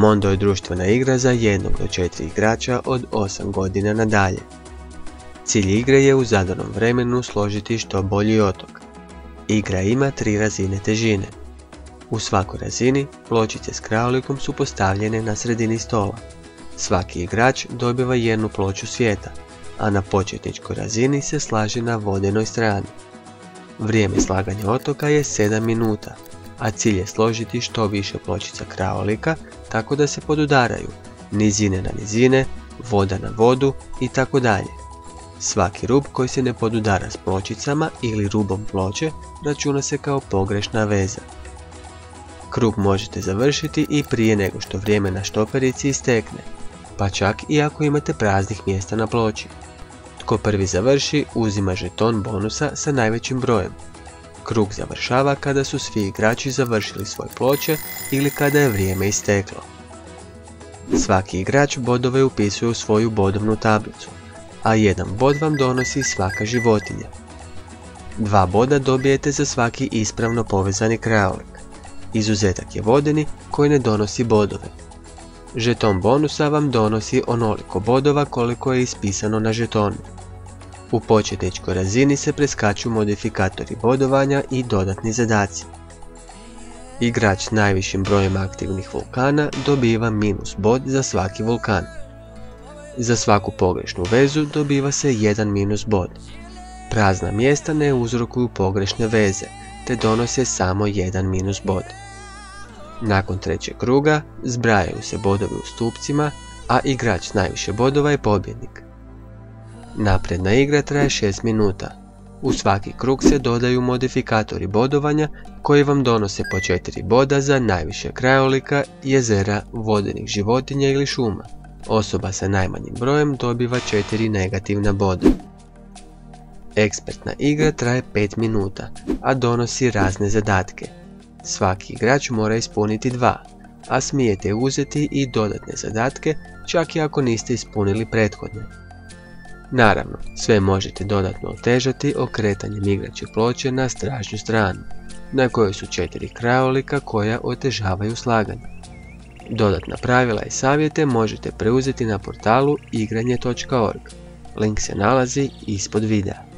Mondo je društvena igra za 1 do 4 igrača od 8 godina nadalje. Cilj igre je u zadanom vremenu složiti što bolji otok. Igra ima 3 razine težine. U svakoj razini pločice s krajolikom su postavljene na sredini stola. Svaki igrač dobiva 1 ploču svijeta, a na početničkoj razini se slaže na vodenoj strani. Vrijeme slaganja otoka je 7 minuta, a cilj je složiti što više pločica krajolika tako da se podudaraju, nizine na nizine, voda na vodu itd. Svaki rub koji se ne podudara s pločicama ili rubom ploče računa se kao pogrešna veza. Krug možete završiti i prije nego što vrijeme na štoperici istekne, pa čak i ako imate praznih mjesta na ploči. Tko prvi završi uzima žeton bonusa sa najvećim brojem. Krug završava kada su svi igrači završili svoje ploče ili kada je vrijeme isteklo. Svaki igrač bodove upisuje u svoju bodovnu tablicu, a 1 bod vam donosi svaka životinja. 2 boda dobijete za svaki ispravno povezani krajolik. Izuzetak je vodeni koji ne donosi bodove. Žeton bonusa vam donosi onoliko bodova koliko je ispisano na žetonu. U početničkoj razini se preskaču modifikatori bodovanja i dodatni zadaci. Igrač s najvišim brojem aktivnih vulkana dobiva minus bod za svaki vulkan. Za svaku pogrešnu vezu dobiva se 1 minus bod. Prazna mjesta ne uzrokuju pogrešne veze, te donose samo 1 minus bod. Nakon 3. kruga zbrajaju se bodovi u stupcima, a igrač s najviše bodova je pobjednik. Napredna igra traje 6 minuta. U svaki krug se dodaju modifikatori bodovanja koji vam donose po 4 boda za najviše krajolika, jezera, vodenih životinja ili šuma. Osoba sa najmanjim brojem dobiva 4 negativna boda. Ekspertna igra traje 5 minuta, a donosi razne zadatke. Svaki igrač mora ispuniti 2, a smijete uzeti i dodatne zadatke čak i ako niste ispunili prethodne. Naravno, sve možete dodatno otežati okretanjem igračke ploče na stražnju stranu, na kojoj su 4 krajolika koja otežavaju slaganje. Dodatna pravila i savjete možete preuzeti na portalu igranje.org. Link se nalazi ispod videa.